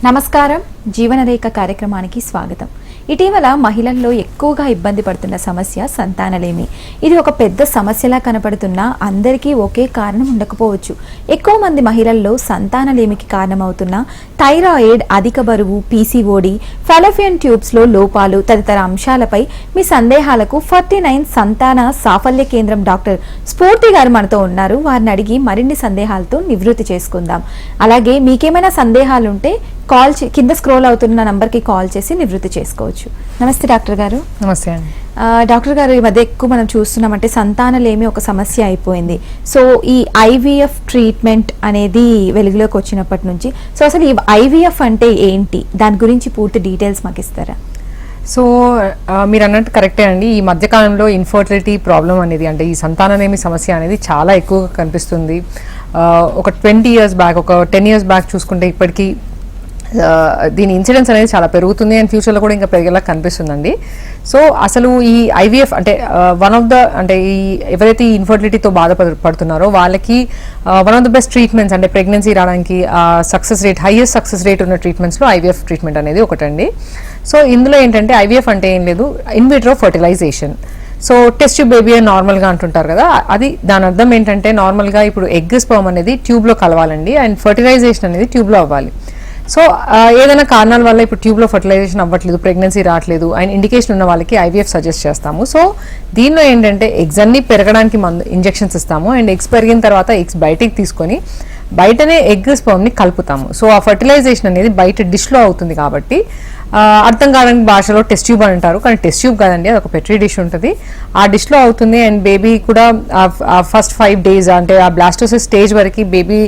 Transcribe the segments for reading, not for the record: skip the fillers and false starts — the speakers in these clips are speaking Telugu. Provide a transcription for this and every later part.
నమస్కారం, జీవనరేఖ కార్యక్రమానికి స్వాగతం. ఇటీవల మహిళల్లో ఎక్కువగా ఇబ్బంది పడుతున్న సమస్య సంతానలేమి. ఇది ఒక పెద్ద సమస్యలా కనపడుతున్నా అందరికీ ఒకే కారణం ఉండకపోవచ్చు. ఎక్కువ మంది మహిళల్లో సంతానలేమికి కారణమవుతున్న థైరాయిడ్, అధిక బరువు, పీసీఓడి, ఫాలోపియన్ ట్యూబ్స్లో లోపాలు తదితర అంశాలపై మీ సందేహాలకు 49 సంతాన సాఫల్య కేంద్రం డాక్టర్ స్ఫూర్తి గారు మనతో ఉన్నారు. వారిని అడిగి మరిన్ని సందేహాలతో నివృత్తి చేసుకుందాం. అలాగే మీకేమైనా సందేహాలుంటే కింద స్క్రోల్ అవుతున్న నంబర్కి కాల్ చేసి నివృత్తి చేసుకోవచ్చు. నమస్తే డాక్టర్ గారు. నమస్తే అండి. డాక్టర్ గారు, ఈ మధ్య ఎక్కువ మనం చూస్తున్నామంటే సంతానలేమి ఒక సమస్య అయిపోయింది. సో ఈ ఐవీఎఫ్ ట్రీట్మెంట్ అనేది వెలుగులోకి వచ్చినప్పటి నుంచి అసలు ఈ ఐవీఎఫ్ అంటే ఏంటి, దాని గురించి పూర్తి డీటెయిల్స్ మాకు ఇస్తారా? సో మీరు అన్నట్టు కరెక్టే అండి. ఈ మధ్యకాలంలో ఇన్ఫర్టిలిటీ ప్రాబ్లం అనేది, అంటే ఈ సంతానలేమి సమస్య అనేది చాలా ఎక్కువగా కనిపిస్తుంది. ఒక 20 years బ్యాక్, ఒక 10 years బ్యాక్ చూసుకుంటే ఇప్పటికీ దీని ఇన్సిడెన్స్ అనేది చాలా పెరుగుతుంది అండ్ ఫ్యూచర్లో కూడా ఇంకా పెరిగేలా కనిపిస్తుందండి. సో అసలు ఈ ఐవీఎఫ్ అంటే ఈ ఎవరైతే ఈ ఇన్ఫర్టిలిటీతో బాధపడుతున్నారో వాళ్ళకి one of the best treatments, అంటే ప్రెగ్నెన్సీ రావడానికి హైయెస్ట్ సక్సెస్ రేట్ ఉన్న ట్రీట్మెంట్స్లో ఐవీఎఫ్ ట్రీట్మెంట్ అనేది ఒకటండి. సో ఇందులో ఏంటంటే ఐవీఎఫ్ అంటే ఏం లేదు, in vitro fertilisation. So test tube baby అని నార్మల్గా అంటుంటారు కదా, అది దాని అర్థం ఏంటంటే నార్మల్గా ఇప్పుడు ఎగ్ స్పర్మ్ అనేది ట్యూబ్లో కలవాలండి అండ్ ఫర్టిలైజేషన్ అనేది ట్యూబ్లో అవ్వాలి. సో ఏదైనా కారణాల వల్ల ఇప్పుడు ట్యూబ్లో ఫర్టిలైజేషన్ అవ్వట్లేదు, ప్రెగ్నెన్సీ రావట్లేదు అండ్ ఇండికేషన్ ఉన్న వాళ్ళకి ఐవీఎఫ్ సజెస్ట్ చేస్తాము. సో దీనిలో ఏంటంటే ఎగ్స్ అన్ని పెరగడానికి ఇంజెక్షన్స్ ఇస్తాము అండ్ ఎగ్స్ పెరిగిన తర్వాత ఎగ్స్ బయటికి తీసుకొని బయటనే ఎగ్ స్పర్మ్ని కలుపుతాము. సో ఆ ఫర్టిలైజేషన్ అనేది బయట డిష్లో అవుతుంది కాబట్టి అర్థం కాదని భాషలో టెస్ట్ ట్యూబ్ అని అంటారు, కానీ టెస్ట్ ట్యూబ్ కాదండి, అది ఒక పెట్రీ డిష్ ఉంటుంది, ఆ డిష్లో అవుతుంది. అండ్ బేబీ కూడా ఫస్ట్ 5 days అంటే ఆ బ్లాస్టోసిస్ స్టేజ్ వరకు బేబీ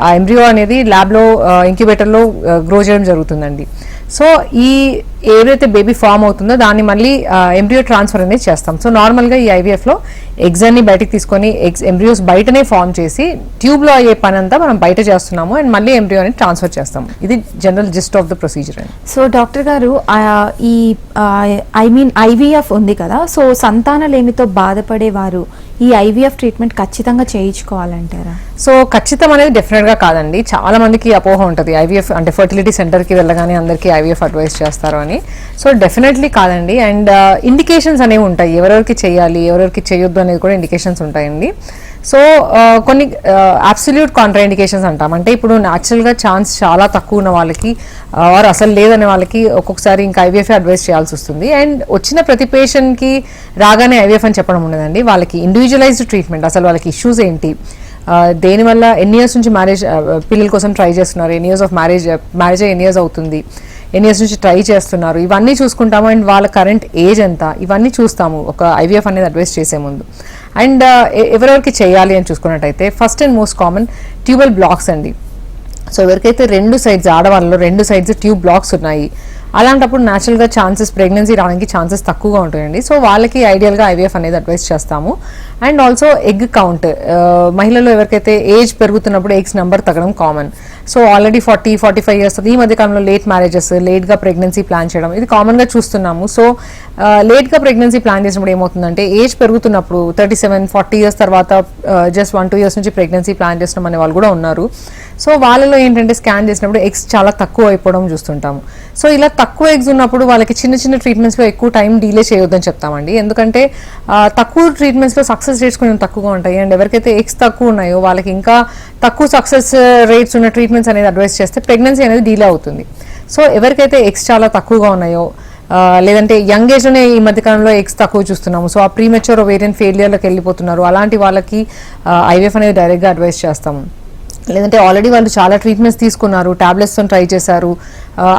ఆ ఎంబ్రియో అనేది ల్యాబ్లో ఇంక్యుబేటర్లో గ్రో చేయడం జరుగుతుందండి. సో ఈ ఏదైతే బేబీ ఫామ్ అవుతుందో దాన్ని మళ్ళీ ఎంబ్రియో ట్రాన్స్ఫర్ అనేది చేస్తాం. సో నార్మల్గా ఈ ఐవీఎఫ్లో ఎగ్స్ అన్ని బయటకు తీసుకొని ఎంబ్రియోస్ బయటనే ఫామ్ చేసి ట్యూబ్లో అయ్యే పని అంతా మనం బయట చేస్తున్నాము అండ్ మళ్ళీ ఎంబ్రియో అనేది ట్రాన్స్ఫర్ చేస్తాము. ఇది general gist of the procedure అండి. సో డాక్టర్ గారు, ఈ ఐవీఎఫ్ ఉంది కదా, సో సంతానలేమితో బాధపడేవారు ఈ ఐవీఎఫ్ ట్రీట్మెంట్ ఖచ్చితంగా చేయించుకోవాలంటారా? సో ఖచ్చితం అనేది డెఫినెట్గా కాదండి. చాలా మందికి అపోహ ఉంటుంది, ఐవీఎఫ్ అంటే ఫర్టిలిటీ సెంటర్కి వెళ్ళగానే అందరికీ ఐవీఎఫ్ అడ్వైస్ చేస్తారు అని. సో డెఫినెట్లీ కాదండి. అండ్ ఇండికేషన్స్ అనేవి ఉంటాయి, ఎవరెవరికి చేయాలి ఎవరెవరికి చేయొద్దు అనేది కూడా ఇండికేషన్స్ ఉంటాయండి. సో కొన్ని అబ్సల్యూట్ కాంట్రా ఇండికేషన్స్ అంటాం, అంటే ఇప్పుడు న్యాచురల్గా ఛాన్స్ చాలా తక్కువ ఉన్న వాళ్ళకి వారు అసలు లేదనే వాళ్ళకి ఒక్కొక్కసారి ఇంకా ఐవీఎఫ్ అడ్వైస్ చేయాల్సి వస్తుంది. అండ్ వచ్చిన ప్రతి పేషెంట్కి రాగానే ఐవీఎఫ్ అని చెప్పడం ఉండదండి, వాళ్ళకి ఇండివిజువలైజ్డ్ ట్రీట్మెంట్, అసలు వాళ్ళకి ఇష్యూస్ ఏంటి, దేనివల్ల ఎన్ని ఇయర్స్ నుంచి పిల్లల కోసం ట్రై చేస్తున్నారు, ఎన్ని ఇయర్స్ ఆఫ్ మ్యారేజ్ ఎన్ని ఇయర్స్ అవుతుంది, ఎన్ని ఇయర్స్ నుంచి ట్రై చేస్తున్నారు, ఇవన్నీ చూసుకుంటాము. అండ్ వాళ్ళ కరెంట్ ఏజ్ ఎంత, ఇవన్నీ చూస్తాము ఒక ఐవీఎఫ్ అనేది అడ్వైస్ చేసే ముందు. అండ్ ఎవరెవరికి చేయాలి అని చూసుకున్నట్టయితే first and most common tubal blocks అండి. సో ఎవరికైతే 2 sides ఆడవాళ్ళలో 2 sides ట్యూబ్ బ్లాక్స్ ఉన్నాయి, అలాంటప్పుడు న్యాచురల్గా ప్రెగ్నెన్సీ రావడానికి ఛాన్సెస్ తక్కువగా ఉంటాయండి. సో వాళ్ళకి ఐడియల్గా ఐవీఎఫ్ అనేది అడ్వైస్ చేస్తాము. అండ్ ఆల్సో ఎగ్ కౌంట్, మహిళల్లో ఎవరికైతే ఏజ్ పెరుగుతున్నప్పుడు ఎగ్స్ నెంబర్ తగ్గడం కామన్. సో ఆల్రెడీ 40-45 years ఈ మధ్యకాలంలో లేట్ మ్యారేజెస్, లేట్గా ప్రెగ్నెన్సీ ప్లాన్ చేయడం, ఇది కామన్గా చూస్తున్నాము. సో లేట్గా ప్రెగ్నెన్సీ ప్లాన్ చేసినప్పుడు ఏమవుతుందంటే ఏజ్ పెరుగుతున్నప్పుడు 37-40 years తర్వాత జస్ట్ 1-2 years నుంచి ప్రెగ్నెన్సీ ప్లాన్ చేస్తున్నాం అనే వాళ్ళు కూడా ఉన్నారు. సో వాళ్ళలో ఏంటంటే స్కాన్ చేసినప్పుడు ఎగ్స్ చాలా తక్కువ అయిపోవడం చూస్తుంటాము. సో ఇలా తక్కువ ఎగ్స్ ఉన్నప్పుడు వాళ్ళకి చిన్న చిన్న ట్రీట్మెంట్స్లో ఎక్కువ టైం డీలే చేయొద్దని చెప్తామండి, ఎందుకంటే తక్కువ ట్రీట్మెంట్స్లో సక్సెస్ రేట్స్ కొంచెం తక్కువగా ఉంటాయి. అండ్ ఎవరికైతే ఎగ్స్ తక్కువ ఉన్నాయో వాళ్ళకి ఇంకా తక్కువ సక్సెస్ రేట్స్ ఉన్న ట్రీట్మెంట్స్ అనేది అడ్వైస్ చేస్తే ప్రెగ్నెన్సీ అనేది డీలే అవుతుంది. సో ఎవరికైతే ఎగ్స్ చాలా తక్కువగా ఉన్నాయో, లేదంటే యంగ్ ఏజ్లోనే ఈ మధ్యకాలంలో ఎగ్స్ తక్కువ చూస్తున్నాము, సో ఆ ప్రీమెచ్యూర్ ఓవేరియన్ ఫెయిలియర్లోకి వెళ్ళిపోతున్నారు, అలాంటి వాళ్ళకి ఐవీఎఫ్ అనేది డైరెక్ట్గా అడ్వైస్ చేస్తాము. లేదంటే ఆల్రెడీ వాళ్ళు చాలా ట్రీట్మెంట్స్ తీసుకున్నారు, టాబ్లెట్స్తో ట్రై చేశారు,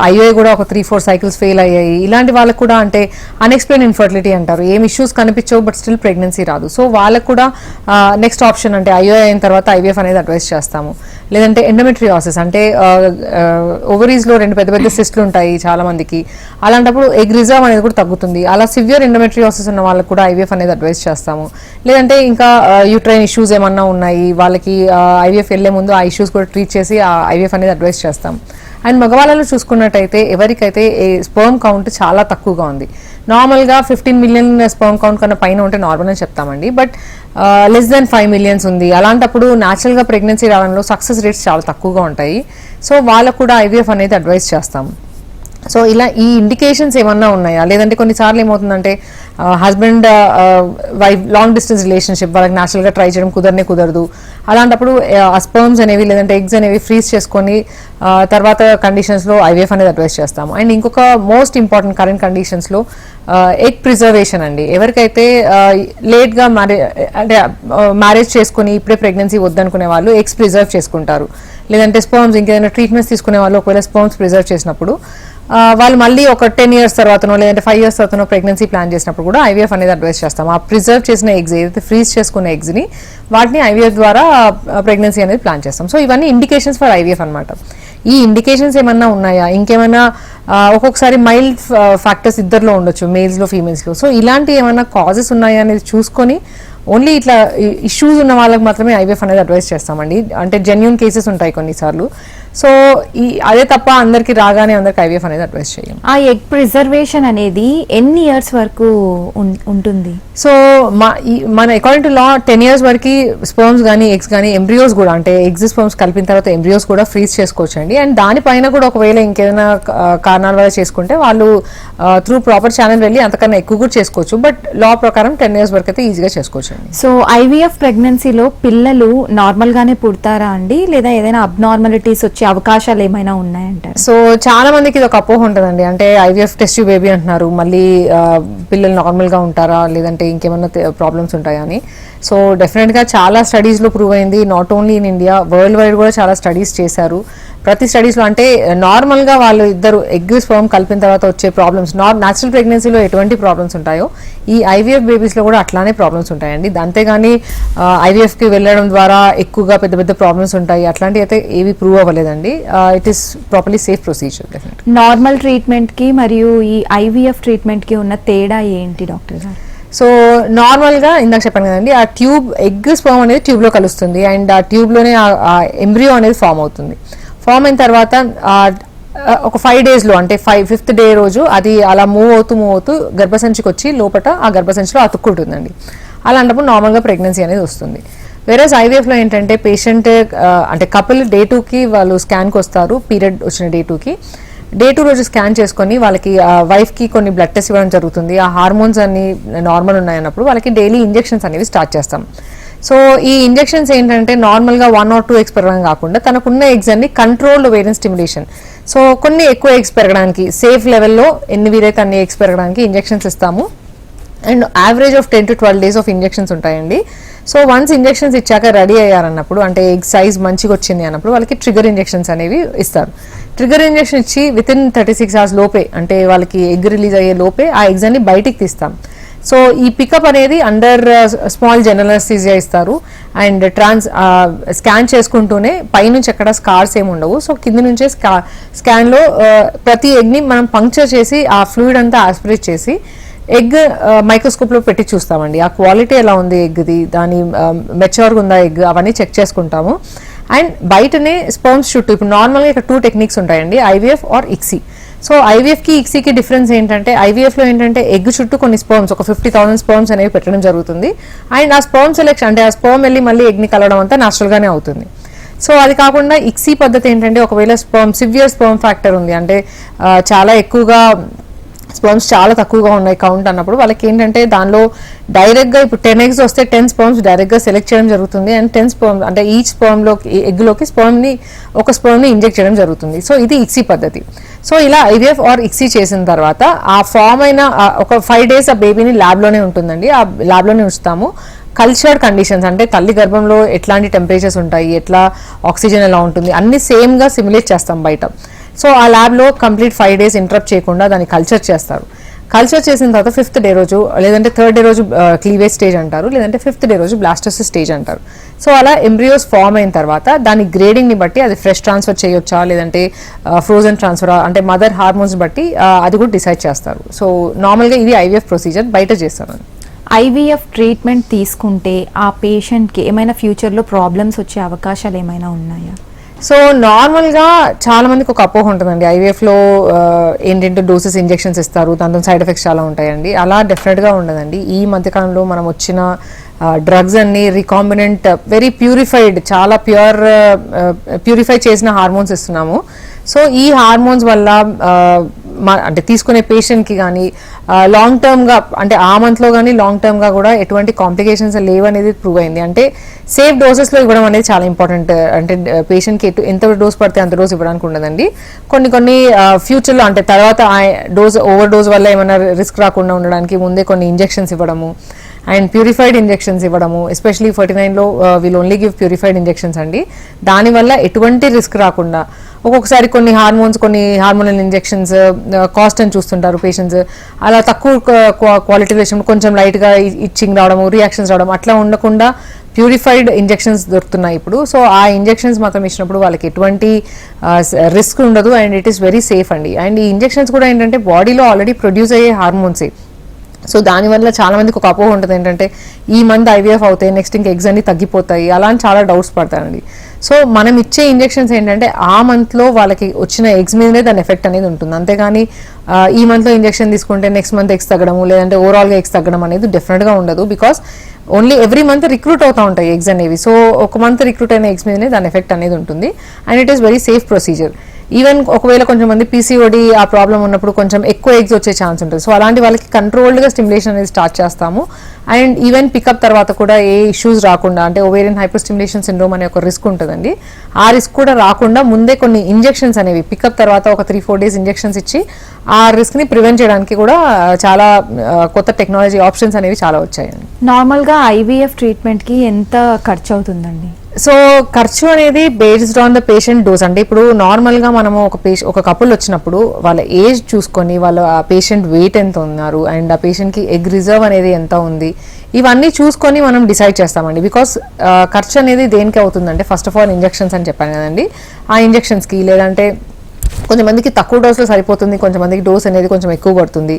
ఐఓఐ కూడా ఒక 3-4 cycles ఫెయిల్ అయ్యాయి, ఇలాంటి వాళ్ళకు కూడా అంటే అన్ఎక్స్ప్లెయిన్ ఇన్ఫర్టిలిటీ అంటారు, ఏం ఇష్యూస్ కనిపించవు బట్ స్టిల్ ప్రెగ్నెన్సీ రాదు. సో వాళ్ళకు కూడా నెక్స్ట్ ఆప్షన్ అంటే ఐఓఐ అయిన తర్వాత ఐవీఎఫ్ అనేది అడ్వైస్ చేస్తాము. లేదంటే ఎండోమెట్రియాసిస్, అంటే ఓవరీస్లో 2 పెద్ద సిస్ట్లు ఉంటాయి చాలా మందికి, అలాంటప్పుడు ఎగ్ రిజర్వ్ అనేది కూడా తగ్గుతుంది. అలా సివియర్ ఎండోమెట్రియాసిస్ ఉన్న వాళ్ళకు కూడా ఐవీఎఫ్ అనేది అడ్వైస్ చేస్తాము. లేదంటే ఇంకా యూట్రైన్ ఇష్యూస్ ఏమన్నా ఉన్నాయి వాళ్ళకి ఐవీఎఫ్ వెళ్ళే ముందు ఆ ఇష్యూస్ కూడా ట్రీట్ చేసి ఆ ఐవీఎఫ్ అనేది అడ్వైస్ చేస్తాం. అండ్ మగవాళ్ళలో చూసుకున్నట్టయితే ఎవరికైతే స్పర్మ్ కౌంట్ చాలా తక్కువగా ఉంది, నార్మల్గా 15 million స్పర్మ్ కౌంట్ కన్నా పైన ఉంటే నార్మల్ అని చెప్తామండి. బట్ లెస్ దెన్ 5 millions ఉంది, అలాంటప్పుడు న్యాచురల్గా ప్రెగ్నెన్సీ రావడంలో సక్సెస్ రేట్స్ చాలా తక్కువగా ఉంటాయి. సో వాళ్ళకు కూడా ఐవీఎఫ్ అనేది అడ్వైస్ చేస్తాము. సో ఇలా ఈ ఇండికేషన్స్ ఏమన్నా ఉన్నాయా, లేదంటే కొన్నిసార్లు ఏమవుతుందంటే husband wife long distance relationship, వాళ్ళకి న్యాచురల్గా ట్రై చేయడం కుదరదు. అలాంటప్పుడు ఆ స్పర్మ్స్ అనేవి లేదంటే ఎగ్స్ అనేవి ఫ్రీజ్ చేసుకొని తర్వాత కండిషన్స్లో ఐవీఎఫ్ అనేది అడ్వైస్ చేస్తాము. అండ్ ఇంకొక మోస్ట్ ఇంపార్టెంట్ కరెంట్ కండిషన్స్లో ఎగ్ ప్రిజర్వేషన్ అండి. ఎవరికైతే లేట్గా మ్యారేజ్ చేసుకుని ఇప్పుడే ప్రెగ్నెన్సీ వద్దనుకునే వాళ్ళు ఎగ్స్ ప్రిజర్వ్ చేసుకుంటారు, లేదంటే స్పర్మ్స్ ఇంకేదైనా ట్రీట్మెంట్స్ తీసుకునే వాళ్ళు ఒకవేళ స్పర్మ్స్ ప్రిజర్వ్ చేసినప్పుడు వాళ్ళు మళ్ళీ ఒక 10 years తర్వాతనో లేదంటే 5 years తర్వాతనో ప్రెగ్నెన్సీ ప్లాన్ చేసినప్పుడు కూడా ఐవీఎఫ్ అనేది అడ్వైస్ చేస్తాం. ఆ ప్రిజర్వ్ చేసిన ఎగ్స్ ఏదైతే ఫ్రీజ్ చేసుకున్న ఎగ్స్ని వాటిని ఐవీఎఫ్ ద్వారా ప్రెగ్నెన్సీ అనేది ప్లాన్ చేస్తాం. సో ఇవన్నీ ఇండికేషన్స్ ఫర్ ఐవీఎఫ్ అనమాట. ఈ ఇండికేషన్స్ ఏమన్నా ఉన్నాయా, ఇంకేమైనా ఒక్కొక్కసారి మైల్డ్ ఫ్యాక్టర్స్ ఇద్దరిలో ఉండొచ్చు, మేల్స్లో ఫీమేల్స్లో. సో ఇలాంటి ఏమైనా కాజెస్ ఉన్నాయా అనేది చూసుకొని ఓన్లీ ఇట్లా ఇష్యూస్ ఉన్న వాళ్ళకి మాత్రమే ఐవీఎఫ్ అనేది అడ్వైస్ చేస్తామండి. అంటే జెన్యూన్ కేసెస్ ఉంటాయి కొన్నిసార్లు. సో అదే తప్ప అందరికి రాగానే అందరికి ఐవీఎఫ్ అనేది అడ్వైస్ చేయం. ఆ ఎగ్ ప్రిజర్వేషన్ అనేది ఎన్ని ఇయర్స్ వరకు ఉంటుంది? సో మన అకార్డింగ్ టు లా 10 years వరకు స్పర్మ్స్ కానీ ఎగ్స్ కానీ ఎంబ్రియోస్ కూడా, అంటే ఎగ్స్ స్పర్మ్స్ కలిపిన తర్వాత ఎంబ్రియోస్ కూడా ఫ్రీజ్ చేసుకోవచ్చు అండి. అండ్ దానిపైన కూడా ఒకవేళ ఇంకేదైనా కారణాల వల్ల చేసుకుంటే వాళ్ళు త్రూ ప్రాపర్ ఛానల్ వెళ్ళి అంతకన్నా ఎక్కువ కూడా చేసుకోవచ్చు. బట్ లా ప్రకారం 10 years వరకు అయితే ఈజీగా చేసుకోవచ్చు అండి. సో ఐవీఎఫ్ ప్రెగ్నెన్సీలో పిల్లలు నార్మల్ గానే పుడతారా అండి, లేదా ఏదైనా అబ్నార్మాలిటీస్ వచ్చే అవకాశాలు ఏమైనా ఉన్నాయంటారు? సో చాలా మందికి ఇది ఒక అపోహ ఉంటుందండి. అంటే ఐవీఎఫ్ టెస్ట్ బేబీ అంటున్నారు, మళ్ళీ పిల్లలు నార్మల్గా ఉంటారా లేదంటే ఇంకేమన్నా ప్రాబ్లమ్స్ ఉంటాయా అని. సో డెఫినెట్గా చాలా స్టడీస్లో ప్రూవ్ అయింది. Not only in India, world wide కూడా చాలా స్టడీస్ చేశారు. ప్రతి స్టడీస్లో అంటే నార్మల్గా వాళ్ళు ఇద్దరు ఎగ్ స్పర్మ్ కలిపిన తర్వాత వచ్చే ప్రాబ్లమ్స్, న్యాచురల్ ప్రెగ్నెన్సీలో ఎటువంటి ప్రాబ్లమ్స్ ఉంటాయో ఈ ఐవీఎఫ్ బేబీస్లో కూడా అట్లానే ప్రాబ్లమ్స్ ఉంటాయండి. అంతేగాని ఐవీఎఫ్కి వెళ్ళడం ద్వారా ఎక్కువగా పెద్ద పెద్ద ప్రాబ్లమ్స్ ఉంటాయి అట్లాంటివి అయితే ఏవి ప్రూవ్ అవ్వలేదండి. It is properly safe procedure. Definitely normal ట్రీట్మెంట్కి మరియు ఈ ఐవీఎఫ్ ట్రీట్మెంట్కి ఉన్న తేడా ఏంటి డాక్టర్ గారు? సో నార్మల్గా ఇందాక చెప్పాను కదండి, ఆ ట్యూబ్ ఎగ్ స్పర్మ్ అనేది ట్యూబ్లో కలుస్తుంది అండ్ ఆ ట్యూబ్లోనే ఆ ఎంబ్రియో అనేది ఫామ్ అవుతుంది. ఫామ్ అయిన తర్వాత ఒక 5 daysలో అంటే 5th day రోజు అది అలా మూవ్ అవుతూ గర్భసంచికి వచ్చి లోపల ఆ గర్భసంచిలో అతుక్కుంటుందండి. అలాంటప్పుడు నార్మల్గా ప్రెగ్నెన్సీ అనేది వస్తుంది. వేరేస్ ఐవీఎఫ్లో ఏంటంటే పేషెంట్ అంటే కపుల్ Day 2కి వాళ్ళు స్కాన్కి వస్తారు, పీరియడ్ వచ్చిన Day 2కి. Day 2 రోజు స్కాన్ చేసుకొని వాళ్ళకి వైఫ్కి కొన్ని బ్లడ్ టెస్ట్ ఇవ్వడం జరుగుతుంది. ఆ హార్మోన్స్ అన్ని నార్మల్ ఉన్నాయన్నప్పుడు వాళ్ళకి డైలీ ఇంజెక్షన్స్ అనేవి స్టార్ట్ చేస్తాం. సో ఈ ఇంజెక్షన్స్ ఏంటంటే నార్మల్గా 1 or 2 eggs పెరగడం కాకుండా తనకున్న ఎగ్స్ అన్ని కంట్రోల్డ్ ఓవేరియన్ స్టిమ్యులేషన్. సో కొన్ని ఎక్కువ ఎగ్స్ పెరగడానికి సేఫ్ లెవెల్లో ఎన్ని వీలైతే అన్ని ఎగ్స్ పెరగడానికి ఇంజెక్షన్స్ ఇస్తాము. And average of 10 to 12 days of injections ఉంటాయండి. సో వన్స్ ఇంజెక్షన్స్ ఇచ్చాక రెడీ అయ్యారన్నప్పుడు, అంటే ఎగ్ సైజ్ మంచిగా వచ్చింది అన్నప్పుడు వాళ్ళకి ట్రిగర్ ఇంజెక్షన్స్ అనేవి ఇస్తారు. ట్రిగర్ ఇంజెక్షన్ ఇచ్చి వితిన్ 36 hours లోపే, అంటే వాళ్ళకి ఎగ్ రిలీజ్ అయ్యే లోపే ఆ ఎగ్స్ అన్ని బయటికి తీస్తాం. సో ఈ పికప్ అనేది అండర్ స్మాల్ జనరల్ అనస్థీసియా ఇస్తారు. అండ్ స్కాన్ చేసుకుంటూనే పైనుంచి ఎక్కడ స్కార్స్ ఏమి ఉండవు. సో కింద నుంచే స్కాన్లో ప్రతి ఎగ్ని మనం పంక్చర్ చేసి ఆ ఫ్లూయిడ్ అంతా ఆస్పిరేట్ చేసి ఎగ్ మైక్రోస్కోప్లో పెట్టి చూస్తామండి. ఆ క్వాలిటీ ఎలా ఉంది ఎగ్ది, దాని మెచ్యూర్గా ఉందా ఎగ్, అవన్నీ చెక్ చేసుకుంటాము. అండ్ బయటనే స్పర్మ్స్ చుట్టూ ఇప్పుడు నార్మల్గా ఇక్కడ 2 techniques ఉంటాయండి, ఐవీఎఫ్ ఆర్ ఇక్సీ. సో ఐవీఎఫ్కి ఇక్సీకి డిఫరెన్స్ ఏంటంటే ఐవీఎఫ్లో ఏంటంటే ఎగ్ చుట్టూ కొన్ని స్పర్మ్స్, ఒక 50,000 స్పర్మ్స్ అనేవి పెట్టడం జరుగుతుంది. అండ్ ఆ స్పర్మ్ సెలెక్షన్ అంటే ఆ స్పర్మ్ వెళ్ళి మళ్ళీ ఎగ్ని కలవడం అంతా న్యాచురల్గానే అవుతుంది. సో అది కాకుండా ఇక్సీ పద్ధతి ఏంటంటే ఒకవేళ సివియర్ స్పర్మ్ ఫ్యాక్టర్ ఉంది, అంటే చాలా ఎక్కువగా స్పర్మ్స్ చాలా తక్కువగా ఉన్నాయి కౌంట్ అన్నప్పుడు వాళ్ళకి ఏంటంటే దానిలో డైరెక్ట్గా ఇప్పుడు 10 eggs వస్తే 10 sperms డైరెక్ట్గా సెలెక్ట్ చేయడం జరుగుతుంది. అండ్ 10 sperms అంటే ఈచ్ స్పర్మ్లోకి ఎగ్లోకి ఒక స్పర్మ్ని ఇంజెక్ట్ చేయడం జరుగుతుంది. సో ఇది ఇక్సీ పద్ధతి. సో ఇలా ఐవీఎఫ్ ఆర్ ఇక్సీ చేసిన తర్వాత ఆ ఫామ్ అయిన ఒక 5 days ఆ బేబీని ల్యాబ్లోనే ఉంటుందండి, ఆ ల్యాబ్లోనే ఉంచుతాము. కల్చర్డ్ కండిషన్స్ అంటే తల్లి గర్భంలో ఎట్లాంటి టెంపరేచర్స్ ఉంటాయి, ఎట్లా ఆక్సిజన్ ఎలా ఉంటుంది, అన్ని సేమ్గా సిమ్యులేట్ చేస్తాం బయట. సో ఆ ల్యాబ్లో కంప్లీట్ 5 days ఇంటరప్ట్ చేయకుండా దాన్ని కల్చర్ చేస్తారు. కల్చర్ చేసిన తర్వాత 5th day రోజు లేదంటే 3rd day రోజు క్లీవేజ్ స్టేజ్ అంటారు, లేదంటే 5th day రోజు బ్లాస్టోసిస్ స్టేజ్ అంటారు. సో అలా ఎంబ్రియోస్ ఫామ్ అయిన తర్వాత దాని గ్రేడింగ్ని బట్టి అది ఫ్రెష్ ట్రాన్స్ఫర్ చేయొచ్చా లేదంటే ఫ్రోజన్ ట్రాన్స్ఫర్ అంటే మదర్ హార్మోన్స్ బట్టి అది కూడా డిసైడ్ చేస్తారు. సో నార్మల్గా ఇది ఐవీఎఫ్ ప్రొసీజర్ బయట చేస్తారు. ఐవీఎఫ్ ట్రీట్మెంట్ తీసుకుంటే ఆ పేషెంట్కి ఏమైనా ఫ్యూచర్లో ప్రాబ్లమ్స్ వచ్చే అవకాశాలు ఏమైనా ఉన్నాయా? సో నార్మల్గా చాలా మందికి ఒక అపోహ ఉంటుందండి, ఐవీఎఫ్లో ఏంటంటే డోసెస్ ఇంజెక్షన్స్ ఇస్తారు, దాంతో సైడ్ ఎఫెక్ట్స్ చాలా ఉంటాయండి. అలా డెఫినెట్గా ఉండదండి. ఈ మధ్యకాలంలో మనం వచ్చిన డ్రగ్స్ అన్ని రికాంబినెంట్ వెరీ ప్యూరిఫైడ్, చాలా ప్యూరిఫై చేసిన హార్మోన్స్ ఇస్తున్నాము. సో ఈ హార్మోన్స్ వల్ల అంటే తీసుకునే పేషెంట్కి కానీ లాంగ్ టర్మ్గా అంటే ఆ మంత్లో కానీ లాంగ్ టర్మ్గా కూడా ఎటువంటి కాంప్లికేషన్స్ లేవు అనేది ప్రూవ్ అయింది. అంటే సేఫ్ డోసెస్లో ఇవ్వడం అనేది చాలా ఇంపార్టెంట్. అంటే పేషెంట్కి ఎంత డోస్ పడితే అంత డోస్ ఇవ్వడానికి ఉండదండి. కొన్ని ఫ్యూచర్లో అంటే తర్వాత ఓవర్ డోస్ వల్ల ఏమైనా రిస్క్ రాకుండా ఉండడానికి ముందే కొన్ని ఇంజెక్షన్స్ ఇవ్వడము అండ్ ప్యూరిఫైడ్ ఇంజెక్షన్స్ ఇవ్వడము. ఎస్పెషలీ 49లో will only give purified injections అండి. దానివల్ల ఎటువంటి రిస్క్ రాకుండా ఒక్కొక్కసారి కొన్ని హార్మోనల్ ఇంజెక్షన్స్ కాస్ట్ అని చూస్తుంటారు పేషెంట్స్. అలా తక్కువ క్వాలిటీ వేసినప్పుడు కొంచెం లైట్గా ఇచ్చింగ్ రావడము, రియాక్షన్స్ రావడం అట్లా ఉండకుండా ప్యూరిఫైడ్ ఇంజెక్షన్స్ దొరుకుతున్నాయి ఇప్పుడు. సో ఆ ఇంజెక్షన్స్ మాత్రం ఇచ్చినప్పుడు వాళ్ళకి ఎటువంటి రిస్క్ ఉండదు and it is very safe అండి. అండ్ ఈ ఇంజెక్షన్స్ కూడా ఏంటంటే బాడీలో ఆల్రెడీ ప్రొడ్యూస్ అయ్యే హార్మోన్సే. సో దానివల్ల చాలా మందికి ఒక అపోహ ఉంటుంది ఏంటంటే ఈ మంత్ ఐవీఎఫ్ అవుతాయి నెక్స్ట్ ఇంకా ఎగ్స్ అన్ని తగ్గిపోతాయి అలా అని చాలా డౌట్స్ పడతారండి. సో మనం ఇచ్చే ఇంజెక్షన్స్ ఏంటంటే ఆ మంత్లో వాళ్ళకి వచ్చిన ఎగ్స్ మీదనే దాని ఎఫెక్ట్ అనేది ఉంటుంది. అంతేగాని ఈ మంత్లో ఇంజెక్షన్ తీసుకుంటే నెక్స్ట్ మంత్ ఎగ్స్ తగ్గడము లేదంటే ఓవరాల్గా ఎగ్స్ తగ్గడం అనేది డెఫినెట్గా ఉండదు. Because only every month recruit అవుతూ ఉంటాయి ఎగ్స్ అనేవి. సో ఒక మంత్ రిక్రూట్ అయిన ఎగ్స్ మీదనే దాని ఎఫెక్ట్ అనేది ఉంటుంది and it is very safe procedure. Even ఒకవేళ కొంచెం మంది పీసీఓడి ఆ ప్రాబ్లం ఉన్నప్పుడు కొంచెం ఎక్కువ ఎగ్స్ వచ్చే ఛాన్స్ ఉంటుంది. సో అలాంటి వాళ్ళకి కంట్రోల్డ్గా స్టిమ్యులేషన్ అనేది స్టార్ట్ చేస్తాము. అండ్ ఈవెన్ పికప్ తర్వాత కూడా ఏ ఇష్యూస్ రాకుండా అంటే ఓవేరియన్ హైపోస్టిమ్యులేషన్ సిండ్రోమ్ అనే ఒక రిస్క్ ఉంటుందండి. ఆ రిస్క్ కూడా రాకుండా ముందే కొన్ని ఇంజెక్షన్స్ అనేవి పికప్ తర్వాత ఒక 3-4 days ఇంజెక్షన్స్ ఇచ్చి ఆ రిస్క్ని ప్రివెంట్ చేయడానికి కూడా చాలా కొత్త టెక్నాలజీ ఆప్షన్స్ అనేవి చాలా వచ్చాయండి. నార్మల్గా ఐవీఎఫ్ ట్రీట్మెంట్కి ఎంత ఖర్చు అవుతుందండి? సో ఖర్చు అనేది based on the patient dose. అంటే ఇప్పుడు నార్మల్గా మనము ఒక కపుల్ వచ్చినప్పుడు వాళ్ళ ఏజ్ చూసుకొని ఆ పేషెంట్ వెయిట్ ఎంత ఉన్నారు అండ్ ఆ పేషెంట్కి ఎగ్ రిజర్వ్ అనేది ఎంత ఉంది ఇవన్నీ చూసుకొని మనం డిసైడ్ చేస్తామండి. బికాస్ ఖర్చు అనేది దేనికి అవుతుందంటే ఫస్ట్ ఆఫ్ ఆల్ ఇంజెక్షన్స్ అని చెప్పాను కదండి. ఆ ఇంజెక్షన్స్కి లేదంటే కొంతమందికి తక్కువ డోస్లో సరిపోతుంది, కొంతమందికి డోస్ అనేది కొంచెం ఎక్కువ పడుతుంది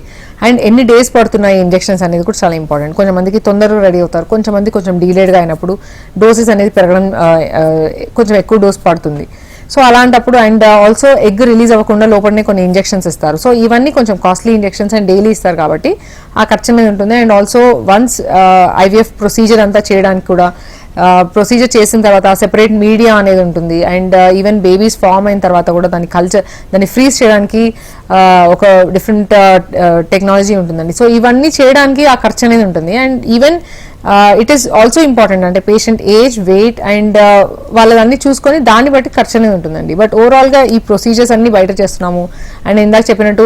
అండ్ ఎన్ని డేస్ పడుతున్నాయి ఇంజెక్షన్స్ అనేది కూడా చాలా ఇంపార్టెంట్. కొంతమందికి తొందరగా రెడీ అవుతారు, కొంచెం డీలేడ్గా అయినప్పుడు డోసెస్ అనేది పెరగడం కొంచెం ఎక్కువ డోస్ పడుతుంది. సో అలాంటప్పుడు అండ్ ఆల్సో ఎగ్ రిలీజ్ అవ్వకుండా లోపలనే కొన్ని ఇంజెక్షన్స్ ఇస్తారు. సో ఇవన్నీ కొంచెం కాస్ట్లీ ఇంజెక్షన్స్ అండ్ డైలీ ఇస్తారు కాబట్టి ఆ ఖర్చు అనేది ఉంటుంది. And also once IVF procedure అంతా చేయడానికి కూడా ప్రొసీజర్ చేసిన తర్వాత సెపరేట్ మీడియా అనేది ఉంటుంది అండ్ ఈవెన్ బేబీస్ ఫామ్ అయిన తర్వాత కూడా దాన్ని ఫ్రీజ్ చేయడానికి ఒక డిఫరెంట్ టెక్నాలజీ ఉంటుందండి. సో ఇవన్నీ చేయడానికి ఆ ఖర్చు అనేది ఉంటుంది. And even it is also important అంటే పేషెంట్ ఏజ్ వెయిట్ అండ్ వాళ్ళదన్నీ చూసుకొని దాన్ని బట్టి ఖర్చు అనేది ఉంటుందండి. బట్ ఓవరాల్గా ఈ ప్రొసీజర్స్ అన్ని బయట చేస్తున్నాము అండ్ ఇందాక చెప్పినట్టు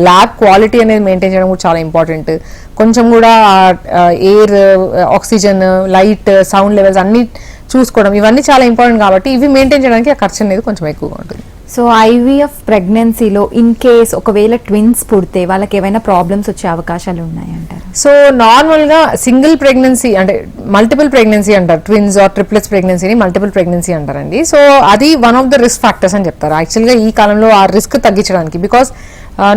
ల్యాబ్ క్వాలిటీ అనేది మెయింటైన్ చేయడం కూడా చాలా ఇంపార్టెంట్. కొంచెం కూడా air, oxygen, light, sound levels అన్ని చూసుకోవడం ఇవన్నీ చాలా ఇంపార్టెంట్ కాబట్టి ఇవి మెయింటైన్ చేయడానికి ఆ ఖర్చు అనేది కొంచెం ఎక్కువగా ఉంటుంది. సో ఐవీఎఫ్ ప్రెగ్నెన్సీలో ఇన్ కేస్ ఒకవేళ ట్విన్స్ పుడితే వాళ్ళకి ఏమైనా ప్రాబ్లమ్స్ వచ్చే అవకాశాలు ఉన్నాయంటారు? సో నార్మల్గా సింగిల్ ప్రెగ్నెన్సీ అంటే మల్టిపుల్ ప్రెగ్నెన్సీ అంటారు. ట్విన్స్ ఆర్ ట్రిప్లెట్స్ ప్రెగ్నెన్సీని మల్టిపుల్ ప్రెగ్నెన్సీ అంటారండి. సో అది one of the risk factors అని చెప్తారు యాక్చువల్గా ఈ కాలంలో ఆ రిస్క్ తగ్గించడానికి. బికాస్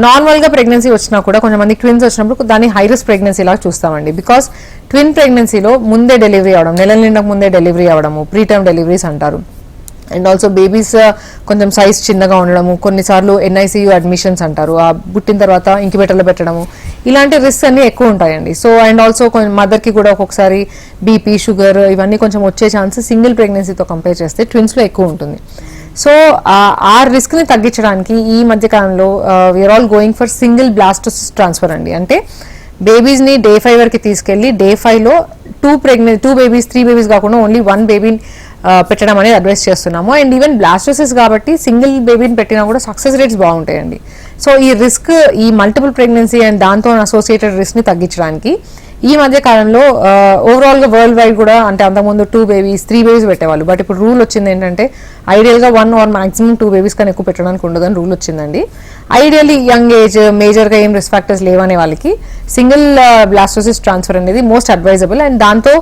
నార్మల్గా ప్రెగ్నెన్సీ వచ్చినా కూడా కొంతమంది ట్విన్స్ వచ్చినప్పుడు దాన్ని హై రిస్క్ ప్రెగ్నెన్సీ లాగా చూస్తామండి. బికాస్ ట్విన్ ప్రెగ్నెన్సీలో ముందే డెలివరీ అవ్వడం, నెలల నిండకు ముందే డెలివరీ అవ్వడము ప్రీటర్మ్ డెలివరీస్ అంటారు. అండ్ ఆల్సో బేబీస్ కొంచెం సైజ్ చిన్నగా ఉండడము, కొన్నిసార్లు ఎన్ఐసియు అడ్మిషన్స్ అంటారు, ఆ పుట్టిన తర్వాత ఇంక్యుబేటర్లో పెట్టడము, ఇలాంటి రిస్క్ అన్ని ఎక్కువ ఉంటాయండి. సో అండ్ ఆల్సో మదర్కి కూడా ఒక్కొక్కసారి బీపీ, షుగర్ ఇవన్నీ కొంచెం వచ్చే ఛాన్సెస్ సింగిల్ ప్రెగ్నెన్సీతో కంపేర్ చేస్తే ట్విన్స్లో ఎక్కువ ఉంటుంది. సో ఆ రిస్క్ని తగ్గించడానికి ఈ మధ్యకాలంలో we are all going for single blastocyst transfer అండి. అంటే బేబీస్ని డే 5 వరకు తీసుకెళ్ళి డే 5లో 2 బేబీస్ 3 బేబీస్ కాకుండా ఓన్లీ 1 బేబీని పెట్టడం అనేది అడ్వైస్ చేస్తున్నాము. అండ్ ఈవెన్ బ్లాస్టోసిస్ కాబట్టి సింగిల్ బేబీని పెట్టినా కూడా సక్సెస్ రేట్స్ బాగుంటాయండి. సో ఈ రిస్క్, ఈ మల్టిపుల్ ప్రెగ్నెన్సీ అండ్ దాంతో అసోసియేటెడ్ రిస్క్ని తగ్గించడానికి ఈ మధ్య కాలంలో ఓవరాల్గా వరల్డ్ వైడ్ కూడా అంటే అంతకుముందు 2 బేబీస్ 3 బేబీస్ పెట్టేవాళ్ళు. బట్ ఇప్పుడు రూల్ వచ్చింది ఏంటంటే ఐడియల్గా 1 ఆర్ మాక్సిమం 2 బేబీస్ కన్నా ఎక్కువ పెట్టడానికి ఉండదని రూల్ వచ్చిందండి. ఐడియల్లీ యంగ్ ఏజ్, మేజర్గా ఏం రిస్క్ ఫ్యాక్టర్స్ లేవనే వాళ్ళకి సింగిల్ బ్లాస్టోసిస్ ట్రాన్స్ఫర్ అనేది మోస్ట్ అడ్వైజబుల్. అండ్ దాంతో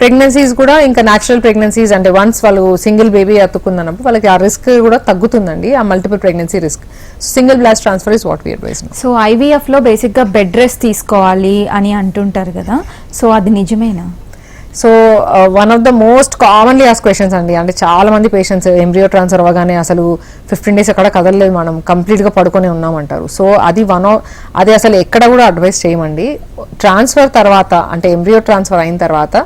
ప్రెగ్నెన్సీస్ కూడా ఇంకా న్యాచురల్ ప్రెగ్నెన్సీస్ అంటే వన్స్ వాళ్ళు సింగిల్ బేబీ అతుక్కున్నప్పుడు వాళ్ళకి ఆ రిస్క్ కూడా తగ్గుతుందండి, ఆ multiple pregnancy risk. Single blast transfer is what we advise. So ఐవీఎఫ్లో బేసిక్గా బెడ్ రెస్ట్ తీసుకోవాలి అని అంటుంటారు కదా, సో అది నిజమేనా? So one of the most commonly ఆస్ క్వశ్చన్స్ అండి. అంటే చాలా మంది పేషెంట్స్ ఎంబ్రియో ట్రాన్స్ఫర్ అవ్వగానే అసలు 15 days ఎక్కడ కదలలేదు, మనం కంప్లీట్గా పడుకొని ఉన్నామంటారు. సో అది అసలు ఎక్కడ కూడా అడ్వైస్ చేయమండి. ట్రాన్స్ఫర్ తర్వాత అంటే ఎంబ్రియో ట్రాన్స్ఫర్ అయిన తర్వాత